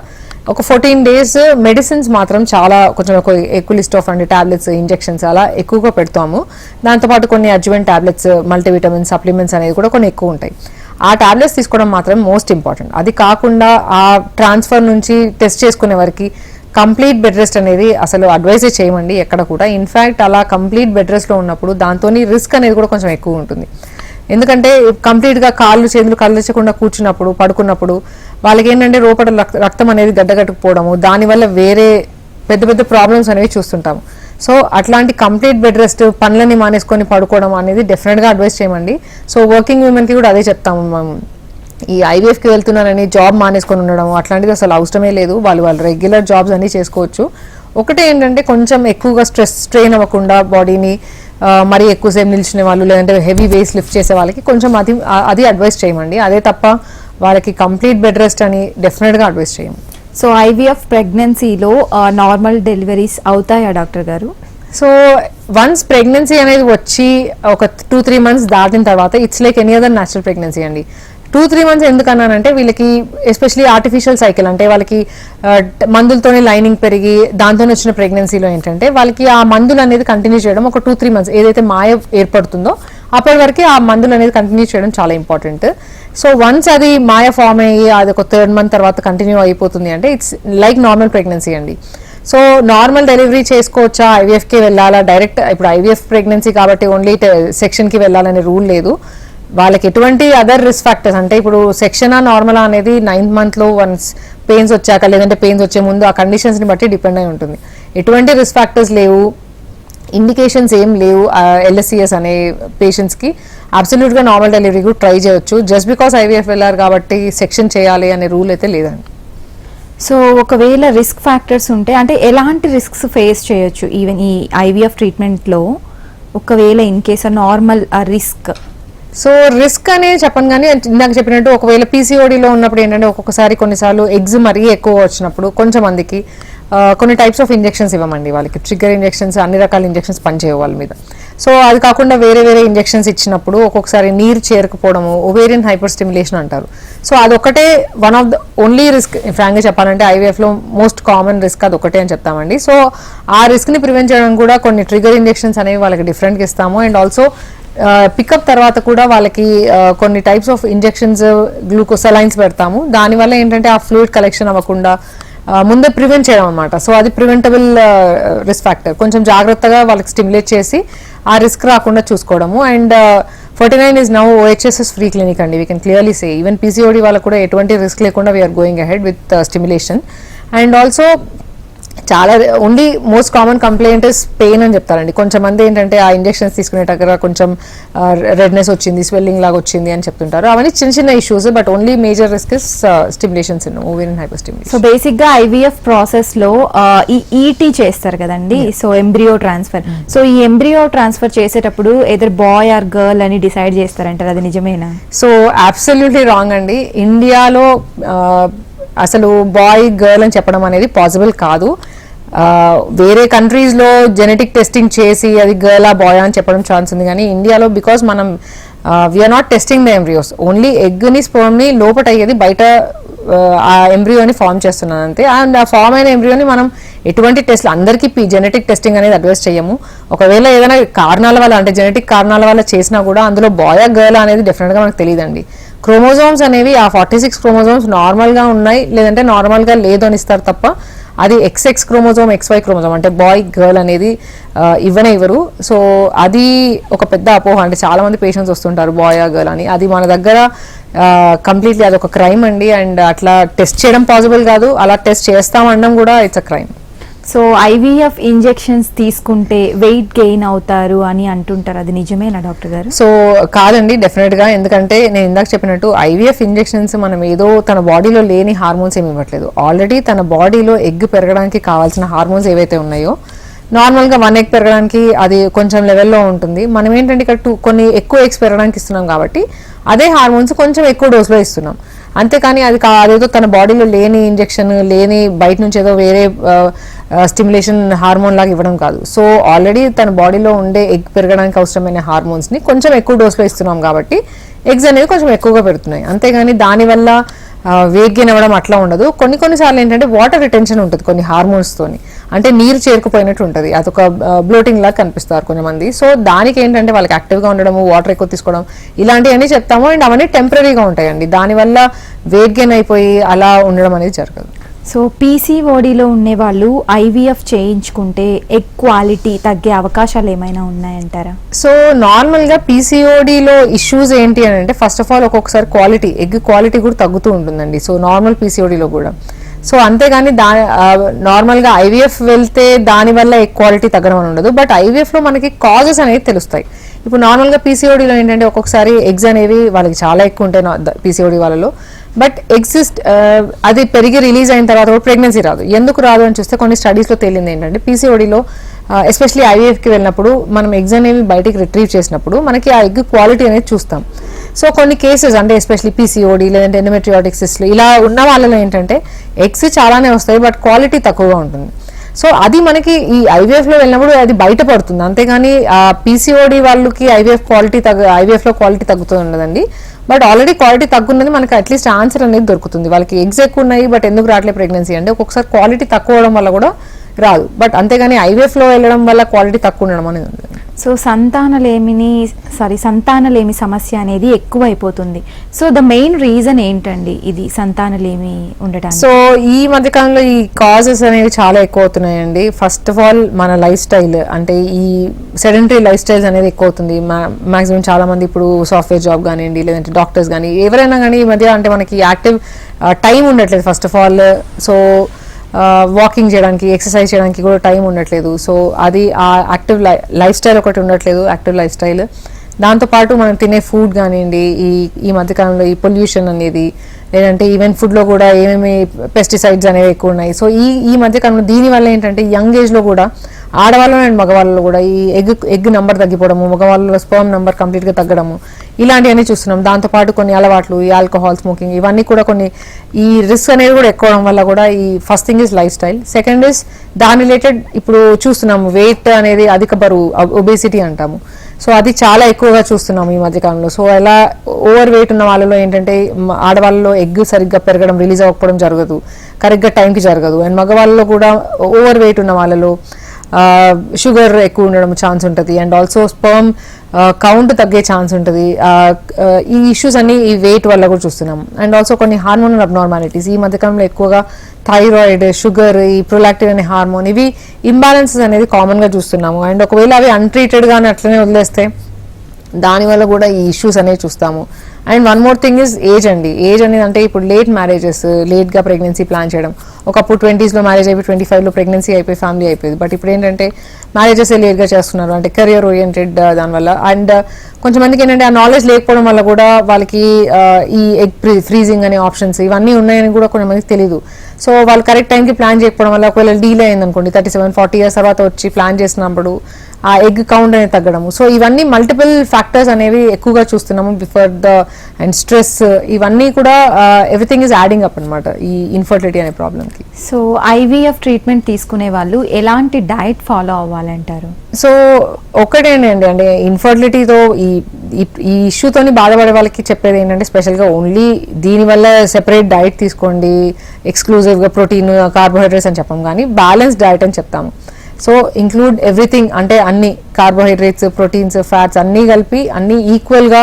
ఒక 14 days మెడిసిన్స్ మాత్రం చాలా కొంచెం ఎక్కువ లిస్ట్ ఆఫ్ అండి టాబ్లెట్స్, ఇంజెక్షన్స్ అలా ఎక్కువగా పెడతాము. దాంతోపాటు కొన్ని అడ్జువెంట్ టాబ్లెట్స్, మల్టీవిటమిన్ సప్లిమెంట్స్ అనేది కూడా కొన్ని ఎక్కువ ఉంటాయి. ఆ టాబ్లెట్స్ తీసుకోవడం మాత్రం మోస్ట్ ఇంపార్టెంట్. అది కాకుండా ఆ ట్రాన్స్ఫర్ నుంచి టెస్ట్ చేసుకునే వరకు కంప్లీట్ బెడ్ రెస్ట్ అనేది అసలు అడ్వైజే చేయమండి ఎక్కడ కూడా. ఇన్ఫ్యాక్ట్ అలా కంప్లీట్ బెడ్ రెస్ట్లో ఉన్నప్పుడు దాంతో రిస్క్ అనేది కూడా కొంచెం ఎక్కువ ఉంటుంది. ఎందుకంటే కంప్లీట్గా కాళ్ళు చేతులు కదిలించకుండా కూర్చున్నప్పుడు, పడుకున్నప్పుడు వాళ్ళకి ఏంటంటే లోపల రక్తం అనేది గడ్డగట్టుకుపోవడము, దానివల్ల వేరే పెద్ద పెద్ద ప్రాబ్లమ్స్ అనేవి చూస్తుంటాము. సో అట్లాంటి కంప్లీట్ బెడ్ రెస్ట్, పనులని మానేసుకొని పడుకోవడం అనేది డెఫినెట్గా అడ్వైస్ చేయమండి. సో వర్కింగ్ విమెన్కి కూడా అదే చెప్తాము మేము. ఈ ఐవీఎఫ్కి వెళ్తున్నానని జాబ్ మానేసుకొని ఉండడం అట్లాంటిది అసలు అవసరమే లేదు. వాళ్ళు రెగ్యులర్ జాబ్స్ అన్నీ చేసుకోవచ్చు. ఒకటే ఏంటంటే కొంచెం ఎక్కువగా స్ట్రెయిన్ అవ్వకుండా బాడీని మరీ ఎక్కువసేపు నిలిచిన వాళ్ళు, లేదంటే హెవీ వెయిట్స్ లిఫ్ట్ చేసే వాళ్ళకి కొంచెం అది అడ్వైస్ చేయమండి. అదే తప్ప వాళ్ళకి కంప్లీట్ బెడ్ రెస్ట్ అని డెఫినెట్గా అడ్వైస్ చేయము. సో ఐవీఎఫ్ ప్రెగ్నెన్సీలో నార్మల్ డెలివరీస్ అవుతాయా డాక్టర్ గారు? సో వన్స్ ప్రెగ్నెన్సీ అనేది వచ్చి ఒక 2-3 months దాటిన తర్వాత it's like any other natural pregnancy అండి. 2-3 months ఎందుకన్నానంటే వీళ్ళకి ఎస్పెషలీ ఆర్టిఫిషియల్ సైకిల్ అంటే వాళ్ళకి మందులతోనే లైనింగ్ పెరిగి దాంతోనే వచ్చిన ప్రెగ్నెన్సీలో ఏంటంటే వాళ్ళకి ఆ మందులు అనేది కంటిన్యూ చేయడం ఒక 2-3 months ఏదైతే మాయ ఏర్పడుతుందో అప్పటి వరకు ఆ మందులు అనేది కంటిన్యూ చేయడం చాలా ఇంపార్టెంట్. సో వన్స్ అది మాయ ఫామ్ అయ్యి అది ఒక 3rd month తర్వాత కంటిన్యూ అయిపోతుంది అంటే ఇట్స్ లైక్ నార్మల్ ప్రెగ్నెన్సీ అండి. సో నార్మల్ డెలివరీ చేసుకోవచ్చా, ఐవీఎఫ్కి వెళ్ళాలా, డైరెక్ట్ ఇప్పుడు ఐవీఎఫ్ ప్రెగ్నెన్సీ కాబట్టి ఓన్లీ సెక్షన్కి వెళ్ళాలనే రూల్ లేదు. వాళ్ళకి ఎటువంటి అదర్ రిస్క్ ఫ్యాక్టర్స్ అంటే ఇప్పుడు సెక్షనా నార్మలా అనేది 9th month వన్స్ పెయిన్స్ వచ్చాక లేదంటే పెయిన్స్ వచ్చే ముందు ఆ కండిషన్స్ని బట్టి డిపెండ్ అయి ఉంటుంది. ఎటువంటి రిస్క్ ఫ్యాక్టర్స్ లేవు, ఇండికేషన్స్ ఏం లేవు ఎల్ఎస్సిఎస్ అనే పేషెంట్స్కి అబ్సల్యూట్గా నార్మల్ డెలివరీ కూడా ట్రై చేయొచ్చు. జస్ట్ బికాస్ ఐవీఎఫ్ వెళ్ళారు కాబట్టి సెక్షన్ చేయాలి అనే రూల్ అయితే లేదండి. సో ఒకవేళ రిస్క్ ఫ్యాక్టర్స్ ఉంటే అంటే ఎలాంటి రిస్క్స్ ఫేస్ చేయొచ్చు ఈవెన్ ఈ ఐవీఎఫ్ ట్రీట్మెంట్లో ఒకవేళ in case normal risk? So risk అనేది చెప్పను కానీ ఇందాక చెప్పినట్టు ఒకవేళ పీసీఓడిలో ఉన్నప్పుడు ఏంటంటే ఒక్కొక్కసారి కొన్నిసార్లు ఎగ్స్ మరీ ఎక్కువ వచ్చినప్పుడు కొంచెం మందికి కొన్ని టైప్స్ ఆఫ్ ఇంజెక్షన్స్ ఇవ్వమండి. వాళ్ళకి ట్రిగ్గర్ ఇంజెక్షన్స్, అన్ని రకాల ఇంజెక్షన్స్ పనిచేయవు వాళ్ళ మీద. సో అది కాకుండా వేరే వేరే ఇంజెక్షన్స్ ఇచ్చినప్పుడు ఒక్కొక్కసారి నీరు చేరుకుపోవడము, ఓవేరియన్ హైపర్ స్టిమ్యులేషన్ అంటారు. సో అదొకటే one of the only risk. ఫ్రాంక్గా చెప్పాలంటే ఐవీఎఫ్లో మోస్ట్ కామన్ రిస్క్ అదొకటే అని చెప్తామండి. సో ఆ రిస్క్ని ప్రివెంట్ చేయడం కూడా కొన్ని ట్రిగ్గర్ ఇంజెక్షన్స్ అనేవి వాళ్ళకి డిఫరెంట్గా ఇస్తాము. అండ్ ఆల్సో పికప్ తర్వాత కూడా వాళ్ళకి కొన్ని టైప్స్ ఆఫ్ ఇంజెక్షన్స్, గ్లూకోసలైన్స్ పెడతాము. దానివల్ల ఏంటంటే ఆ ఫ్లూయిడ్ కలెక్షన్ అవ్వకుండా ముందే ప్రివెంట్ చేయడం అనమాట. సో అది ప్రివెంటబుల్ రిస్క్ ఫ్యాక్టర్. కొంచెం జాగ్రత్తగా వాళ్ళకి స్టిమ్యులేట్ చేసి ఆ రిస్క్ రాకుండా చూసుకోవడము. And 49 is now OHSS free clinic అండి. We can clearly say even PCOD వాళ్ళకు కూడా ఎటువంటి రిస్క్ లేకుండా we are going ahead with stimulation. And also చాలా only most common complaint is pain అని చెప్తారండి. కొంచెమంది ఏంటంటే ఆ ఇంజెక్షన్స్ తీసుకునే దగ్గర కొంచెం రెడ్నెస్ వచ్చింది, స్వెల్లింగ్ లాగా వచ్చింది అని చెప్తుంటారు. అవన్నీ చిన్న చిన్న issues, but only major risk is stimulations in ovarian hyper stimulation. So basic గా ఐవీఎఫ్ ప్రాసెస్ లో ఈ ఈటీ చేస్తారు కదండి, సో ఎంబ్రియో ట్రాన్స్ఫర్. సో ఈ ఎంబ్రియో ట్రాన్స్ఫర్ చేసేటప్పుడు ఎదర్ బాయ్ ఆర్ గర్ల్ అని డిసైడ్ చేస్తారంటారు, అది నిజమేనా? సో అబ్సల్యూట్లీ రాంగ్ అండి. ఇండియాలో అసలు బాయ్ గర్ల్ అని చెప్పడం అనేది పాసిబుల్ కాదు. వేరే కంట్రీస్లో జెనెటిక్ టెస్టింగ్ చేసి అది గర్ల్ ఆ బాయ్ అని చెప్పడం ఛాన్స్ ఉంది. కానీ ఇండియాలో బికాస్ మనం we are not testing the embryos, only ఎగ్ని స్పర్మ్ని లోపట అయ్యేది బయట ఆ ఎంబ్రియోని ఫామ్ చేస్తున్నాను అంతే. అండ్ ఆ ఫామ్ అయిన ఎంబ్రియోని మనం ఎటువంటి టెస్ట్లు అందరికీ జెనెటిక్ టెస్టింగ్ అనేది అడ్వైస్ చేయము. ఒకవేళ ఏదైనా కారణాల వల్ల అంటే జెనెటిక్ కారణాల వల్ల చేసినా కూడా అందులో బాయ్ గర్ల్ అనేది డెఫినెట్గా మనకు తెలియదండి. క్రోమోజోమ్స్ అనేవి ఆ 46 క్రోమోజోమ్స్ నార్మల్గా ఉన్నాయి లేదంటే నార్మల్గా లేదు అని ఇస్తారు తప్ప అది XX క్రోమోజోమ్, XY క్రోమోజోమ్ అంటే బాయ్ గర్ల్ అనేది ఇవ్వరు. సో అది ఒక పెద్ద అపోహ. అంటే చాలా మంది పేషెంట్స్ వస్తుంటారు బాయ్ గర్ల్ అని. అది మన దగ్గర కంప్లీట్లీ అదొక క్రైమ్ అండి. అండ్ అట్లా టెస్ట్ చేయడం పాసిబుల్ కాదు, అలా టెస్ట్ చేస్తామనడం కూడా it's a crime. So IVF injections తీసుకుంటే వెయిట్ గెయిన్ అవుతారు అని అంటుంటారు, అది నిజమేనా డాక్టర్ గారు? సో కాదండి, డెఫినెట్గా. ఎందుకంటే నేను ఇందాక చెప్పినట్టు ఐవీఎఫ్ ఇంజెక్షన్స్ మనం ఏదో తన బాడీలో లేని హార్మోన్స్ ఏమి ఇవ్వట్లేదు. ఆల్రెడీ తన బాడీలో ఎగ్ పెరగడానికి కావాల్సిన హార్మోన్స్ ఏవైతే ఉన్నాయో నార్మల్గా 1 egg పెరగడానికి అది కొంచెం లెవెల్లో ఉంటుంది. మనం ఏంటంటే ఇక్కడ కొన్ని ఎక్కువ ఎగ్స్ పెరగడానికి ఇస్తున్నాం కాబట్టి అదే హార్మోన్స్ కొంచెం ఎక్కువ డోస్లో ఇస్తున్నాం. అంతేకాని అదేదో తన బాడీలో లేని ఇంజెక్షన్, లేని బయట నుంచి ఏదో వేరే స్టిమ్యులేషన్ హార్మోన్ లాగా ఇవ్వడం కాదు. సో ఆల్రెడీ తన బాడీలో ఉండే ఎగ్ పెరగడానికి అవసరమైన హార్మోన్స్ని కొంచెం ఎక్కువ డోస్లో ఇస్తున్నాం కాబట్టి ఎగ్స్ అనేవి కొంచెం ఎక్కువగా పెడుతున్నాయి. అంతేగాని దానివల్ల వెయిట్ గెయిన్ అవ్వడం అట్లా ఉండదు. కొన్నిసార్లు ఏంటంటే వాటర్ రిటెన్షన్ ఉంటుంది కొన్ని హార్మోన్స్తోని, అంటే నీరు చేరుకుపోయినట్టు ఉంటుంది, అదొక బ్లోటింగ్ లాగా కనిపిస్తారు కొంతమంది. సో దానికి ఏంటంటే వాళ్ళకి యాక్టివ్గా ఉండడము, వాటర్ ఎక్కువ తీసుకోవడం ఇలాంటివన్నీ చెప్తాము. అండ్ అవన్నీ టెంపరీగా ఉంటాయండి, దానివల్ల వెయిట్ గెయిన్ అయిపోయి అలా ఉండడం అనేది జరగదు. సో పీసీఓడిలో ఉండే వాళ్ళు ఐవీఎఫ్ చేయించుకుంటే ఎగ్ క్వాలిటీ తగ్గే అవకాశాలు ఏమైనా ఉన్నాయంటారా? సో నార్మల్గా పీసీఓడిలో ఇష్యూస్ ఏంటి అని అంటే ఫస్ట్ ఆఫ్ ఆల్ ఒక్కొక్కసారి ఎగ్ క్వాలిటీ కూడా తగ్గుతూ ఉంటుందండి. సో నార్మల్ పీసీఓడిలో కూడా. సో అంతేగాని నార్మల్గా ఐవీఎఫ్ వెళ్తే దానివల్ల ఎగ్ క్వాలిటీ తగ్గడం అని ఉండదు. బట్ ఐవీఎఫ్లో మనకి కాజెస్ అనేవి తెలుస్తాయి. ఇప్పుడు నార్మల్గా పీసీఓడిలో ఏంటంటే ఒక్కొక్కసారి ఎగ్స్ అనేవి వాళ్ళకి చాలా ఎక్కువ ఉంటాయి పీసీఓడి వాళ్ళలో. బట్ ఎగ్జిస్ట్ అది పెరిగి రిలీజ్ అయిన తర్వాత కూడా ప్రెగ్నెన్సీ రాదు. ఎందుకు రాదు అని చూస్తే కొన్ని స్టడీస్లో తేలింది ఏంటంటే పీసీఓడిలో ఎస్పెషలీ ఐవీఎఫ్కి వెళ్ళినప్పుడు మనం ఎగ్స్ అనేవి బయటికి రిట్రీవ్ చేసినప్పుడు మనకి ఆ ఎగ్ క్వాలిటీ అనేది చూస్తాం. సో కొన్ని కేసెస్ అంటే ఎస్పెషలీ పీసీఓడి లేదంటే ఎండోమెట్రియాటిక్ సిస్ట్లు ఇలా ఉన్న వాళ్ళలో ఏంటంటే ఎగ్స్ చాలానే వస్తాయి బట్ క్వాలిటీ తక్కువగా ఉంటుంది. సో అది మనకి ఈ ఐవీఎఫ్లో వెళ్ళినప్పుడు అది బయటపడుతుంది. అంతేగాని పీసీఓడి వాళ్ళకి ఐవీఎఫ్లో క్వాలిటీ తగ్గుతూ ఉండదండి. బట్ ఆల్రెడీ క్వాలిటీ తగ్గున్నది మనకి అట్లీస్ట్ ఆన్సర్ అనేది దొరుకుతుంది. వాళ్ళకి ఎగ్స్ ఎక్కువ ఉన్నాయి బట్ ఎందుకు రావట్లేదు ప్రెగ్నెన్సీ అంటే ఒక్కొక్కసారి క్వాలిటీ తక్కువ అవడం వల్ల కూడా రాదు. బట్ అంతేగాని ఐవీఎఫ్లో వెళ్ళడం వల్ల క్వాలిటీ తక్కువ ఉండడం అనేది ఉంది. సో సంతానలేమి సమస్య అనేది ఎక్కువ అయిపోతుంది. సో ద మెయిన్ రీజన్ ఏంటండి ఇది సంతానలేమి ఉండడానికి? సో ఈ మధ్యకాలంలో ఈ కాజెస్ అనేవి చాలా ఎక్కువ అవుతున్నాయండి. ఫస్ట్ ఆఫ్ ఆల్ మన లైఫ్ స్టైల్, అంటే ఈ సెడెంటరీ లైఫ్ స్టైల్స్ అనేది ఎక్కువ అవుతుంది. మాక్సిమం చాలా మంది ఇప్పుడు సాఫ్ట్వేర్ జాబ్ కానివ్వండి లేదంటే డాక్టర్స్ కానీ ఎవరైనా కానీ ఈ మధ్య అంటే మనకి యాక్టివ్ టైం ఉండట్లేదు. First of all so walking చేయడానికి, ఎక్సర్సైజ్ చేయడానికి కూడా టైం ఉండట్లేదు. సో అది ఆ యాక్టివ్ లైఫ్ స్టైల్ ఒకటి ఉండట్లేదు, యాక్టివ్ లైఫ్ స్టైల్. దాంతోపాటు మనం తినే ఫుడ్ కానివ్వండి, ఈ మధ్యకాలంలో ఈ పొల్యూషన్ అనేది, లేదంటే ఈవెన్ ఫుడ్లో కూడా ఏమేమి పెస్టిసైడ్స్ అనేవి ఎక్కువ ఉన్నాయి. సో ఈ మధ్యకాలంలో దీనివల్ల ఏంటంటే యంగ్ ఏజ్లో కూడా ఆడవాళ్ళు అండ్ మగవాళ్ళలో కూడా ఈ ఎగ్ నెంబర్ తగ్గిపోవడము, మగవాళ్ళలో స్పర్మ్ నెంబర్ కంప్లీట్గా తగ్గడము ఇలాంటివన్నీ చూస్తున్నాం. దాంతోపాటు కొన్ని అలవాట్లు, ఈ ఆల్కహాల్, స్మోకింగ్ ఇవన్నీ కూడా కొన్ని ఈ రిస్క్ అనేది కూడా ఎక్కువ అవడం వల్ల కూడా ఈ first thing is life style. Second is దాని రిలేటెడ్ ఇప్పుడు చూస్తున్నాము వెయిట్ అనేది అధిక బరువు, ఒబేసిటీ అంటాము. సో అది చాలా ఎక్కువగా చూస్తున్నాము ఈ మధ్యకాలంలో. సో అలా ఓవర్ వెయిట్ ఉన్న వాళ్ళలో ఏంటంటే ఆడవాళ్ళలో ఎగ్ సరిగ్గా పెరగడం, రిలీజ్ అవ్వకపోవడం జరగదు, కరెక్ట్గా టైంకి జరగదు. అండ్ మగవాళ్ళలో కూడా ఓవర్ వెయిట్ ఉన్న వాళ్ళలో షుగర్ ఎక్కువ ఉండడం ఛాన్స్ ఉంటుంది. అండ్ ఆల్సో స్పర్మ్ కౌంట్ తగ్గే ఛాన్స్ ఉంటుంది. ఈ ఇష్యూస్ అన్ని ఈ వెయిట్ వల్ల కూడా చూస్తున్నాం. అండ్ ఆల్సో కొన్ని హార్మోనల్ అబ్నార్మాలిటీస్ ఈ మధ్యకాలంలో ఎక్కువగా థైరాయిడ్, షుగర్, ఈ ప్రొలాక్టిన్ అనే హార్మోన్ ఇవి ఇంబ్యాలెన్సెస్ అనేది కామన్గా చూస్తున్నాము. అండ్ ఒకవేళ అవి అన్ట్రీటెడ్గానే అట్లనే వదిలేస్తే దానివల్ల కూడా ఈ ఇష్యూస్ అనేవి చూస్తాము. And one more thing is age అండి. ఏజ్ అనేది అంటే ఇప్పుడు లేట్ మ్యారేజెస్, లేట్గా ప్రెగ్నెన్సీ ప్లాన్ చేయడం. ఒకప్పుడు 20s మ్యారేజ్ అయిపోయి 25లో ప్రెగ్నెన్సీ అయిపోయి ఫ్యామిలీ అయిపోయింది. బట్ ఇప్పుడు ఏంటంటే మ్యారేజెస్ లేట్గా చేస్తున్నారు, అంటే కెరియర్ ఓరియంటెడ్ దానివల్ల. అండ్ కొంతమందికి ఏంటంటే ఆ నాలెడ్జ్ లేకపోవడం వల్ల కూడా వాళ్ళకి ఈ ఎగ్ ఫ్రీజింగ్ అనే ఆప్షన్స్ ఇవన్నీ ఉన్నాయని కూడా కొంతమందికి తెలియదు. సో వాళ్ళు కరెక్ట్ టైంకి ప్లాన్ చేయకపోవడం వల్ల ఒకవేళ డీలే అయింది అనుకోండి, 37-40 years తర్వాత వచ్చి ప్లాన్ చేసినప్పుడు ఆ ఎగ్ కౌంట్ అనేది తగ్గడము. సో ఇవన్నీ మల్టిపుల్ ఫ్యాక్టర్స్ అనేవి ఎక్కువగా చూస్తున్నాము బిఫోర్ అండ్ స్ట్రెస్ ఇవన్నీ కూడా ఎవ్రీథింగ్ ఈజ్ యాడింగ్ అప్ అనమాట ఈ ఇన్ఫర్టిలిటీ అనే ప్రాబ్లమ్కి. సో ఐవీఎఫ్ ట్రీట్మెంట్ తీసుకునే వాళ్ళు ఎలాంటి డైట్ ఫాలో అవ్వాలంటారు? సో ఒకటేనండి, అంటే ఇన్ఫర్టిలిటీతో ఈ ఇష్యూతోని బాధపడే వాళ్ళకి చెప్పేది ఏంటంటే స్పెషల్గా ఓన్లీ దీనివల్ల సెపరేట్ డైట్ తీసుకోండి, ఎక్స్క్లూజివ్గా ప్రోటీన్, కార్బోహైడ్రేట్స్ అని చెప్పాం, కానీ బ్యాలెన్స్ డైట్ అని చెప్తాము. సో ఇంక్లూడ్ ఎవ్రీథింగ్, అంటే అన్ని కార్బోహైడ్రేట్స్, ప్రోటీన్స్, ఫ్యాట్స్ అన్నీ కలిపి అన్నీ ఈక్వల్గా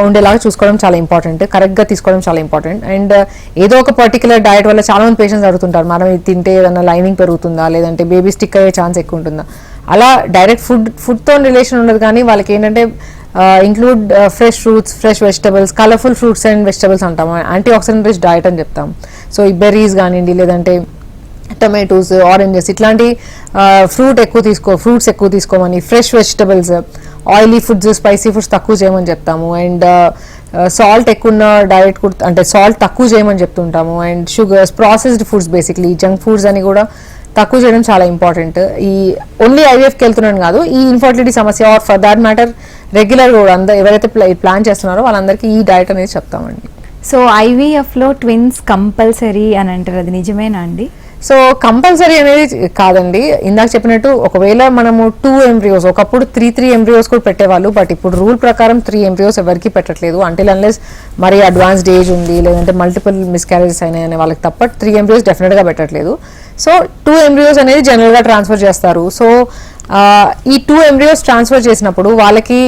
ఉండేలాగా చూసుకోవడం చాలా ఇంపార్టెంట్, కరెక్ట్గా తీసుకోవడం చాలా ఇంపార్టెంట్. అండ్ ఏదో ఒక పర్టికులర్ డయట్ వల్ల చాలా మంది పేషెంట్స్ అడుగుతుంటారు, మనం ఇది తింటే ఏదైనా లైనింగ్ పెరుగుతుందా, లేదంటే బేబీ స్టిక్ అయ్యే ఛాన్స్ ఎక్కువ ఉంటుందా. అలా డైరెక్ట్ ఫుడ్తో రిలేషన్ ఉండదు, కానీ వాళ్ళకి ఏంటంటే include fresh fruits, fresh vegetables, colourful fruits and vegetables అంటాము, యాంటీ ఆక్సిడెంట్ రిచ్ డయట్ అని చెప్తాం. సో ఈ బెర్రీస్ కానివ్వండి, లేదంటే టొమాటోస్, ఆరెంజెస్ ఇట్లాంటి ఫ్రూట్స్ ఎక్కువ తీసుకోమని, fresh vegetables, oily foods, spicy foods తక్కువ చేయమని చెప్తాము. అండ్ సాల్ట్ ఎక్కువ ఉన్న డయట్ కూడా, అంటే సాల్ట్ తక్కువ చేయమని చెప్తుంటాము. And sugars, processed foods, basically junk foods అని కూడా తక్కువ చేయడం చాలా ఇంపార్టెంట్. ఈ ఓన్లీ ఐవీఎఫ్కి వెళ్తున్నాను కాదు, ఈ ఇన్ఫర్టిలిటీ సమస్య or for that matter regular కూడా ఎవరైతే ప్లాన్ చేస్తున్నారో వాళ్ళందరికీ ఈ డయట్ అనేది చెప్తామండి. సో ఐవీఎఫ్లో ట్విన్స్ కంపల్సరీ అని అంటారు, అది నిజమేనా అండి? సో కంపల్సరీ అనేది కాదండి. ఇందాక చెప్పినట్టు ఒకవేళ మనము 2 ఎంబ్రియోస్, ఒకప్పుడు 3 ఎంబ్రియోస్ కూడా పెట్టేవాళ్ళు, బట్ ఇప్పుడు రూల్ ప్రకారం 3 ఎంబ్రియోస్ ఎవరికి పెట్టట్లేదు అంటిల్ అన్లెస్ మరి అడ్వాన్స్డ్ ఏజ్ ఉంది లేదంటే మల్టిపుల్ మిస్క్యారేజెస్ అయినాయి అనే వాళ్ళకి తప్ప 3 ఎంబ్రియోస్ డెఫినెట్గా పెట్టట్లేదు. సో 2 ఎంబ్రియోస్ అనేది జనరల్గా ట్రాన్స్ఫర్ చేస్తారు. సో ఈ 2 ఎంబ్రియోస్ ట్రాన్స్ఫర్ చేసినప్పుడు వాళ్ళకి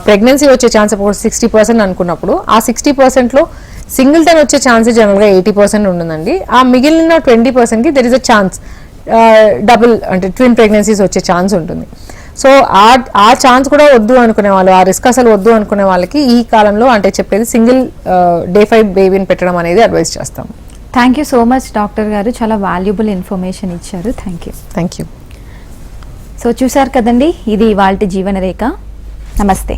ప్రెగ్నెన్సీ వచ్చే ఛాన్స్ 60% అనుకున్నప్పుడు ఆ 60%లో సింగిల్టన్ వచ్చే ఛాన్స్ జనరల్గా 80% ఉంటుందండి. ఆ మిగిలిన 20%కి there is a chance double అంటే ట్విన్ ప్రెగ్నెన్సీస్ వచ్చే ఛాన్స్ ఉంటుంది. సో ఆ ఛాన్స్ కూడా వద్దు అనుకునే వాళ్ళు, ఆ రిస్క్ అసలు వద్దు అనుకునే వాళ్ళకి ఈ కాలంలో అంటే చెప్పేది సింగిల్ డే 5 బేబీని పెట్టడం అనేది అడ్వైస్ చేస్తాం. Thank you so much doctor గారు, చాలా వాల్యుబుల్ ఇన్ఫర్మేషన్ ఇచ్చారు. Thank you. సో చూసారు కదండి, ఇది ఇవాల్టి జీవనరేఖ. నమస్తే.